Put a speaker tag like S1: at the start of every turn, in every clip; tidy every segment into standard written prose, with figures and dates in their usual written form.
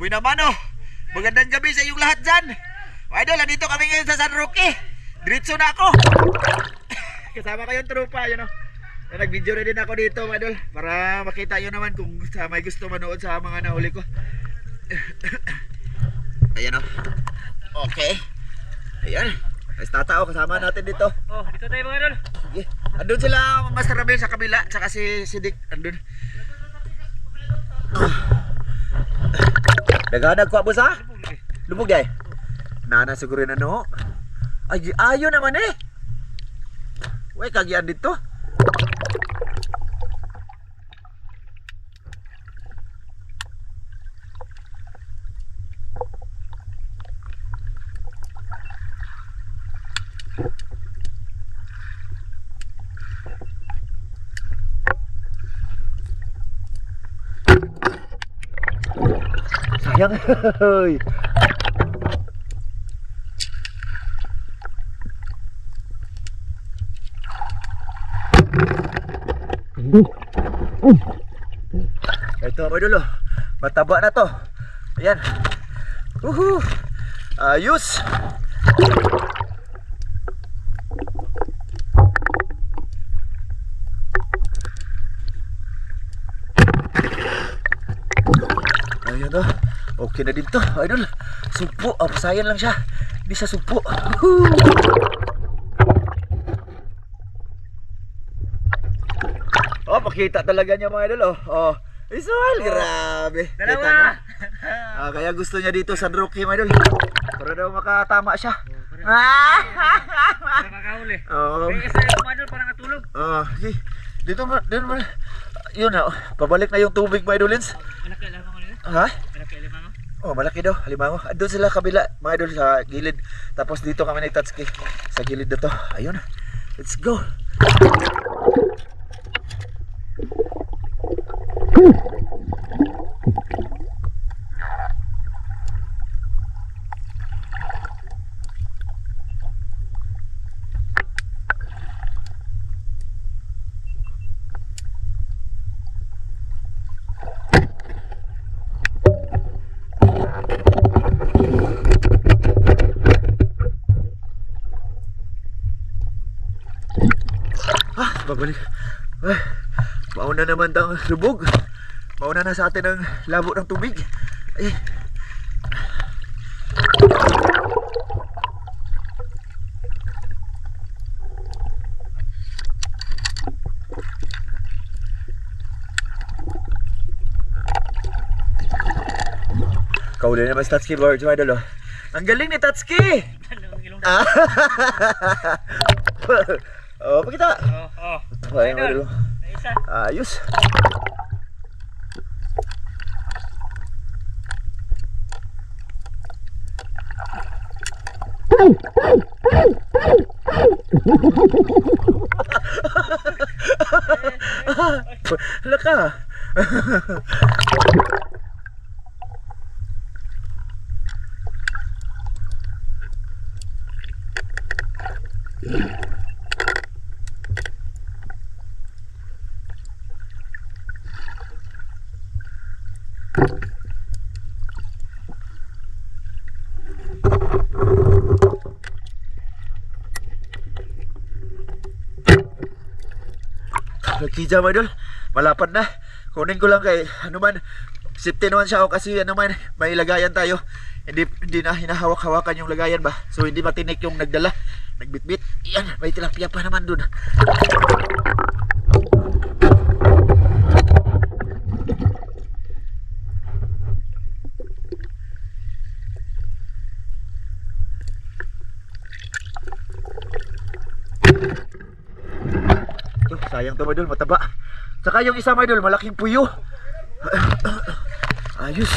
S1: Buenamano, magandang gabi sa inyong lahat dyan. Mga idol, nandito kami ngayon sa San Roque. Diretso na ako. Kasama kayong trupa, yun o. Nag-video na din ako dito, mga idol, para makita nyo naman kung may gusto manood sa mga nahuli ko. Ayan o. Okay. Ayan. Ay, tatao, kasama natin dito.
S2: Oh, dito tayo mga idol.
S1: Sige. Andun sila, Master Ramil sa kabila, tsaka si Dick, andun. Naghanag ko, boss, ha? Lumog eh. Nana siguro na, no? Ay, ayo naman eh. Uy, kagian dito. Sayang. Ito mga idol, mataba na to. Ayan. Ayos. Ayan o. Okay na din to, idol. Sumpo, pasayan lang siya. Hindi siya sumpo. Oh, pakita talaga niya mga idol. Oh, visual, grabe.
S2: Dalawa.
S1: Kaya gusto niya dito sa Roque mga idol. Para daw makatama siya.
S2: Para makahuli.
S1: Oh.
S2: May isa yung mga idol parang natulog.
S1: Okay. Dito mo. Yun na, pabalik na yung tubig mga idolins.
S2: Malaki lamang ko nila.
S1: Ha?
S2: Malaki lamang ko.
S1: Oh, malaki daw, halimango. Andun sila kabila, mga idol, sa gilid. Tapos dito kami ni Tatsuki sa gilid na to. Ayun. Let's go. Babalik. Ay, mauna naman ang lubog. Mauna na sa atin ang labo ng tubig. Ay. Kauli naman si Tatsuki Birds, my idol. Ang galing ni Tatsuki! Oh, pakita.
S2: Oh.
S1: Ay, idol.
S2: Isa.
S1: Ayos. Hala ka. Nagkija mo idol, malapad na. Kunin ko lang kay ano man, safety naman siya o kasi ano man, may lagayan tayo. Hindi na hinahawak-hawakan yung lagayan ba. So hindi matinik yung nagdala, nagbitbit. Yan, may tilapia pa naman dun. Sayang to, idol, mataba. Saka yung isa, idol, malaking puyo. Ayos.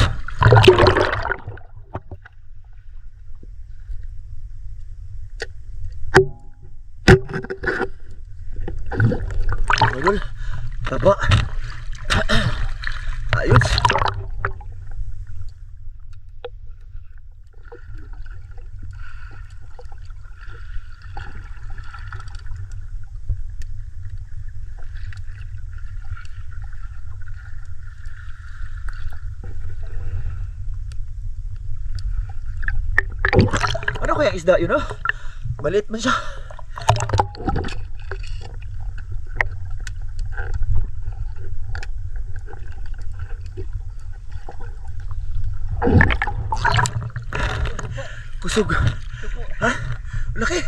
S1: Idol, taba. Ayos. Ano kaya isda yun, oh? Maliit man siya. Kusog.
S2: Supo.
S1: Ha? Laki.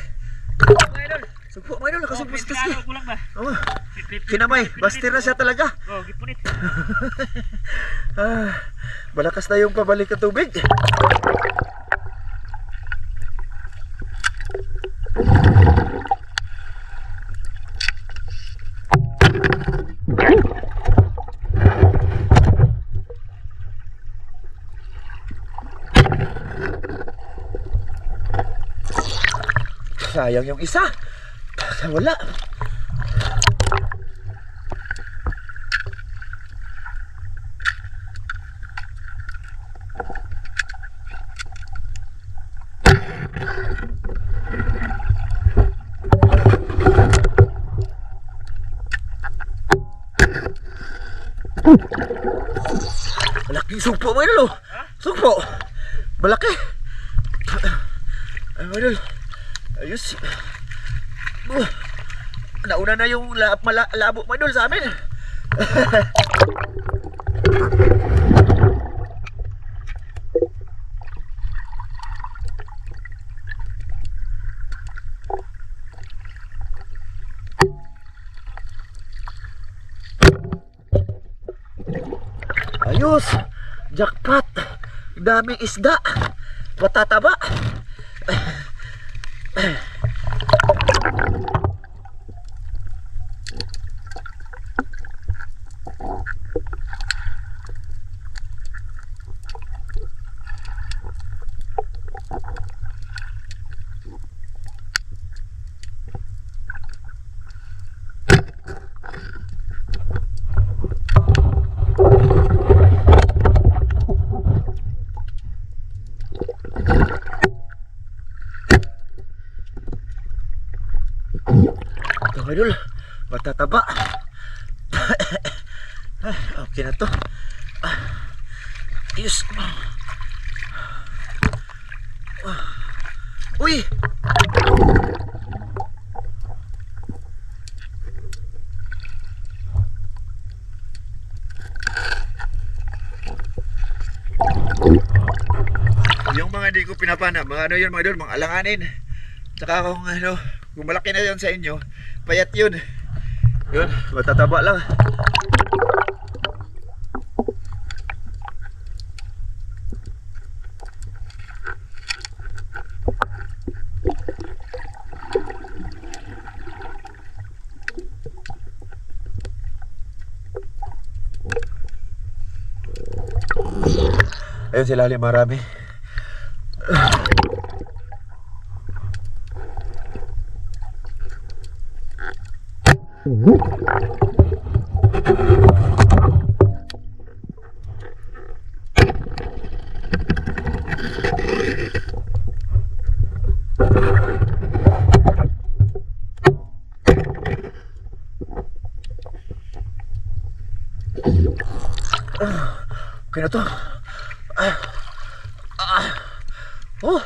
S2: Mga idol.
S1: Sugpo, mga idol. Nakasugpo sa taski.
S2: Kulang ba?
S1: Oo. Kinamay. Bastir na siya talaga.
S2: Oh, gipunit.
S1: Malakas na yung pabalik ng tubig. Sayang yung isa. Wala. Malaking sugpo mo idol, oh. Sugpo. Malaki. Ay, idol. Ayos. Nauna na yung labo mo idol sa amin. Ayos. Jackpot. Daming isda. Matataba. Ito idol, matataba. Okay na to. Ayos. Uy! Yung mga hindi ko pinapana, mga ano yun mga idol, mga alanganin. Tsaka kung ano, kung malaki na yun sa inyo, payat yun. Yun, matataba lang. Ayun sila marami. Okay na to. Oh.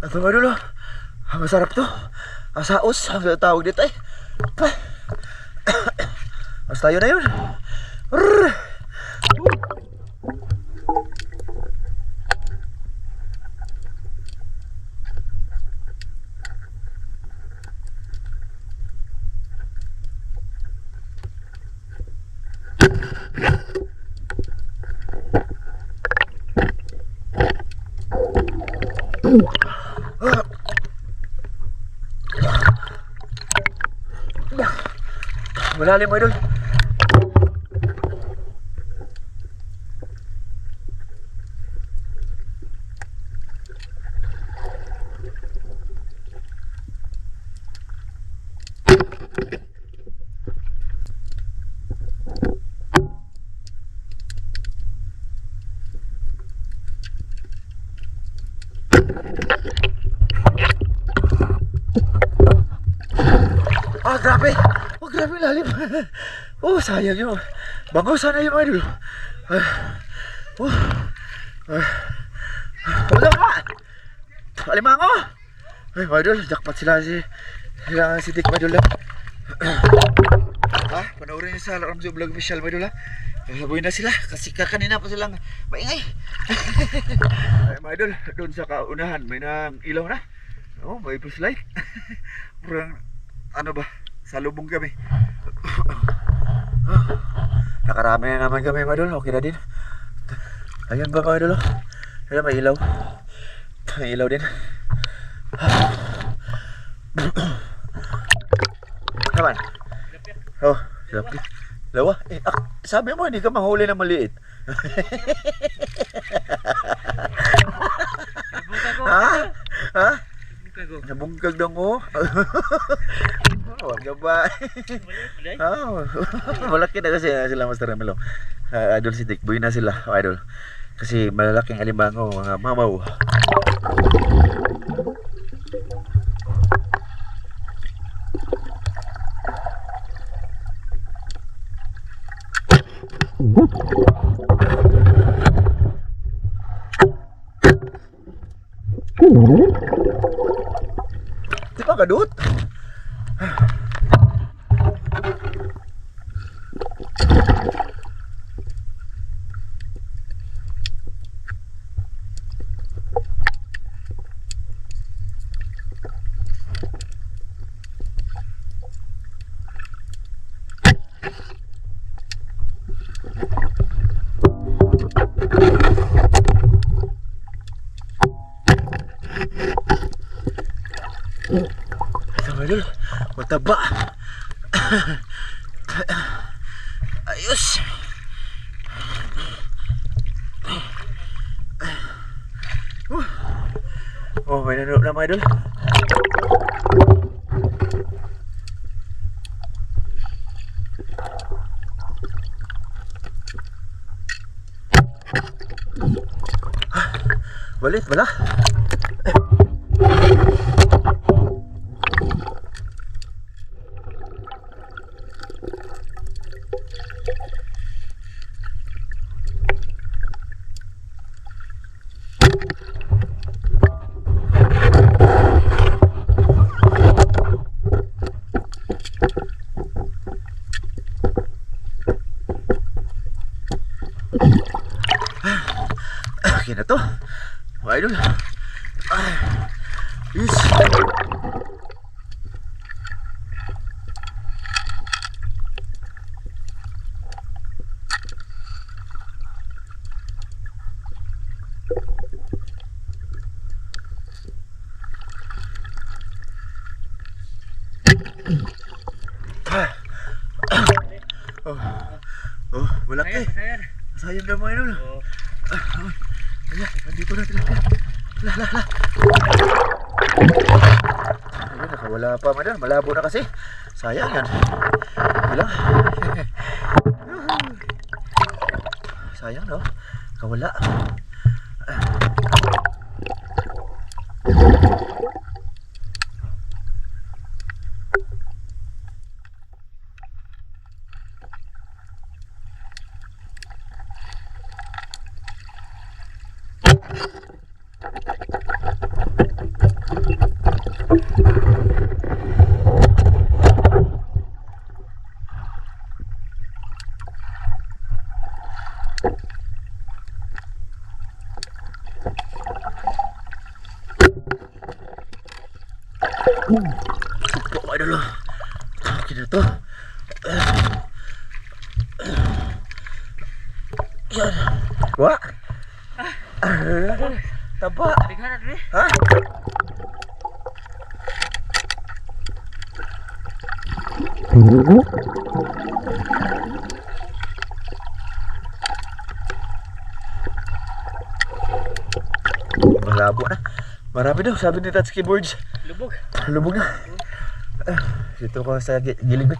S1: Ito ba dulu? Masarap to. Asaos, ang tawag dito eh. Mas tayo na yun. Malalim mo idol. grabe lalim. Oh, sayang yun. Bango sana yun, idol. Wala ka! Alimango! Ay, idol, jackpot sila si Dick, idol. Panoorin niyo sa Ramzo Vlog Official, idol. Sabuhin na sila kasi kanina pa silang maingay. Ay, mga idol, doon sa kaunahan may nang ilaw na. Oh, may flashlight. Parang ano ba? Salubong kami. Nakarami na naman kami, mga idol. Okay na din. Ayan ba, mga idol? Ayan, may ilaw. May ilaw din. Naman. Oh, silapit. Lawa. Sabi mo, hindi ka mahuli na maliit. Ha? Nabungkag daw ko. Huwag ka ba? Malaki na kasi sila, Master Ramelo. Idol si Tikboy na sila, idol. Kasi malalaking alimango, mga mamaw. Di ba kadut? Idol, mataba. Ayos. Oh, may nanonood na, mga idol. Balit, bala. Okay na to, mga idol. Yes. Oh, malaki. Sayang na, mga idol. Ayan, nandito na tilapia. Lah. Ayun, nakawala pa, madam. Malabo na kasi. Sayang yan. Bilang. Sayang, no? Nakawala. Supo, idol. Okay na to. Yan. Wah. Taba. Ha? Malabo na. Marami daw, sabi ni Tats Keyboards. Lubog na. Dito ko sa gilid.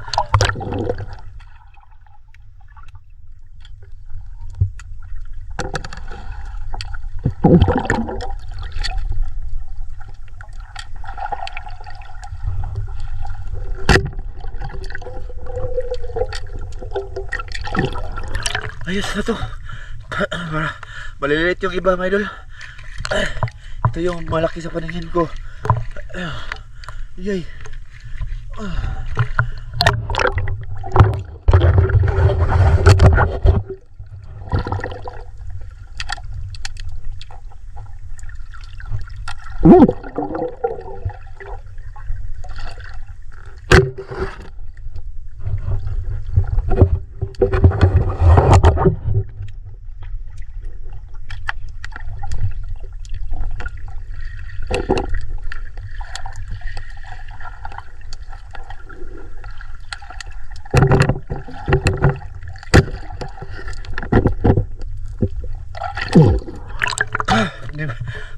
S1: Ayos na to. Maliliit yung iba, mga idol. Ito yung malaki sa paningin ko. Yay.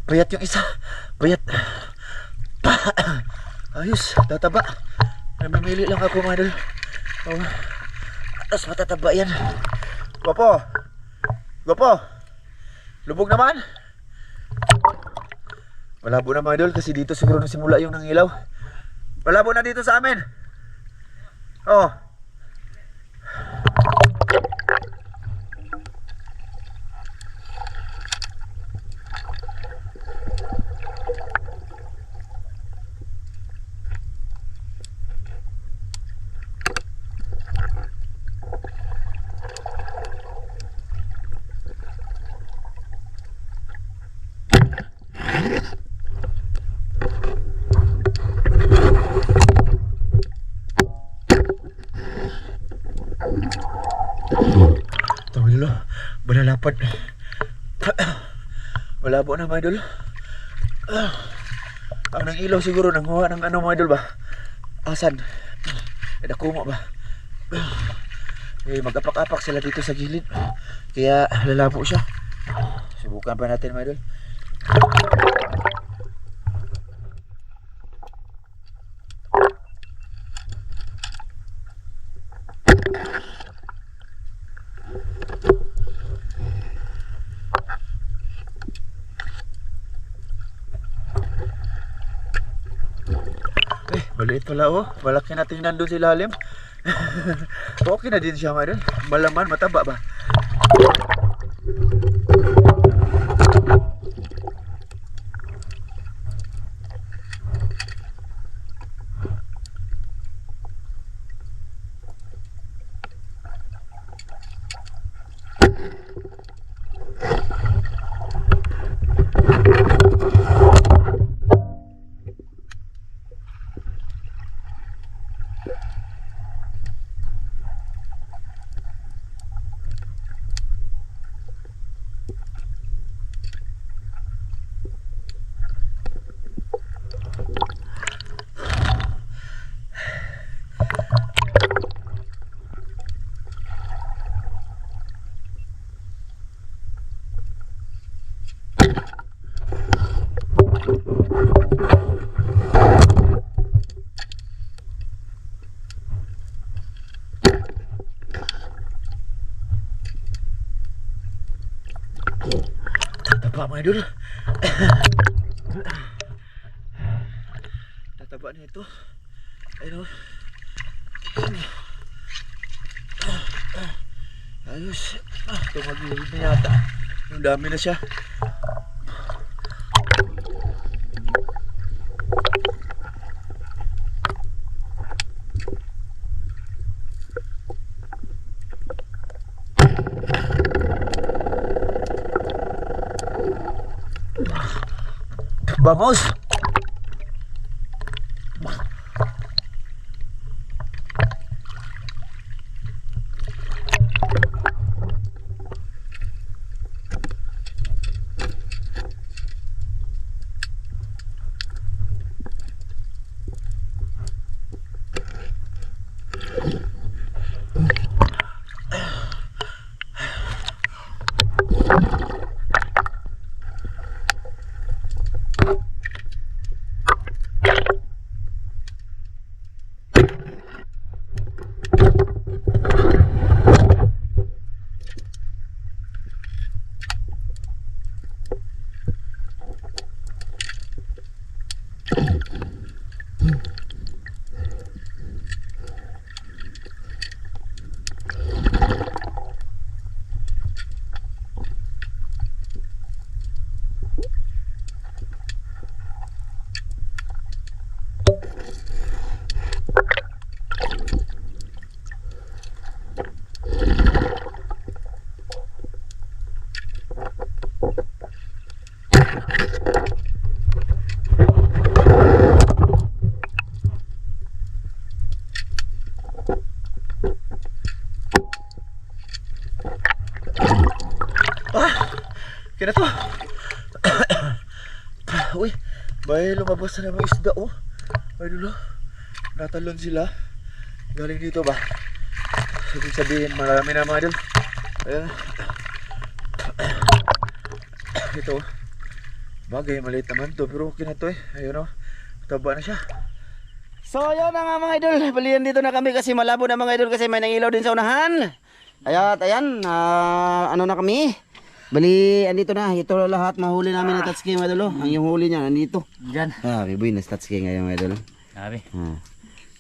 S1: Payat yung isa. Payat. Ayos, tataba. Namimili lang ako, mga idol. Oh. Tapos matataba yan. Gwapo. Gwapo. Lubog naman. Malabo na, mga idol, kasi dito siguro nasimula yung nangilaw. Malabo na dito sa amin. Oh. Malapad. Malabo na, mga idol. Ang nang ilaw siguro nanguha ng ano, mga idol ba? Asan? Nakuma ba? Mag-apak-apak sila dito sa gilid. Kaya lalabo siya. Subukan pa natin, mga idol. Maliit pala, oh. Malaki na tingnan doon si lalim. Okay na din siya, mga idol. Malaman, mataba ba? Tataba, mga idol. Tataba na ito. Ayun, oh. Ayos. Tumagilid na yata. Ang dami na siya. Vamos. Kaya na to. Uy, may lumabas na mga isda oh. Ay dulo. Natalon sila. Galing dito ba? Ibig sabihin marami na mga idol. Ayan. Ito. Bagay, maliit naman to. Pero okay na to eh. Ayun o. Taba na siya. So ayun na nga mga idol. Balian dito na kami kasi malabo na mga idol kasi may nangilaw din sa unahan. Kaya ayan. Ano na kami. Bali, andito na. Ito lahat mahuli namin na tatsuki mga idol. Ang yung huli niya, nandito.
S2: Diyan.
S1: Biboy na tatsuki ngayon mga idol.
S2: Sabi.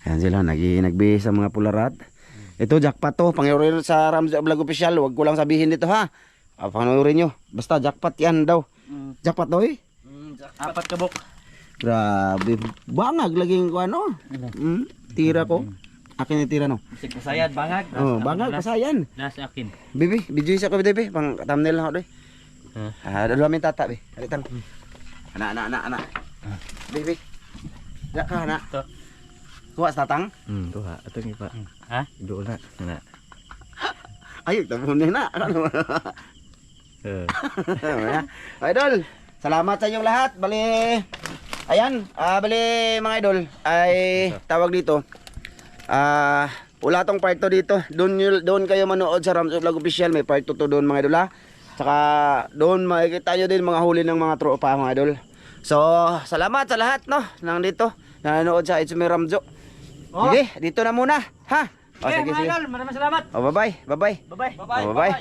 S1: Ayan sila. Nagbihis sa mga pularat. Ito jackpot to. Pangyayari sa Ramzo Vlog Official. Huwag ko lang sabihin dito ha. Pangyayari nyo. Basta jackpot yan daw. Jackpot daw eh.
S2: 4 kabok.
S1: Grabe. Bangag laging ko ano. Tira ko. Akin yung tira no.
S2: Bisig pasayad, bangag.
S1: Oh, bangag pasayan.
S2: Last akin.
S1: Bibi, video sa ko bebe. Pang thumbnail lang ako doy. Dalawa min tata be. Alitan. Ana. Bibi. Ya ka ana.
S2: To.
S1: Kuha sa tatang.
S3: Tuha, atong ipa.
S2: Ha?
S3: Doon na.
S1: Ay, tabon na. Ano?
S3: Eh.
S1: Idol, salamat sa inyong lahat. Bali, ayan, bali mga idol, ay tawag dito. Wala tong part 2 dito. Doon kayo manood sa Ramzo Vlog Official. May part 2 to doon mga idol ha. Saka doon makikita nyo din mga huli ng mga tropa mga idol. So, salamat sa lahat no, nandito, nanonood sa Itsumi Ramzo. Sige, dito na muna ha.
S2: Okay, mga idol, maraming salamat.
S1: Bye-bye.
S2: Bye-bye.
S1: Bye-bye.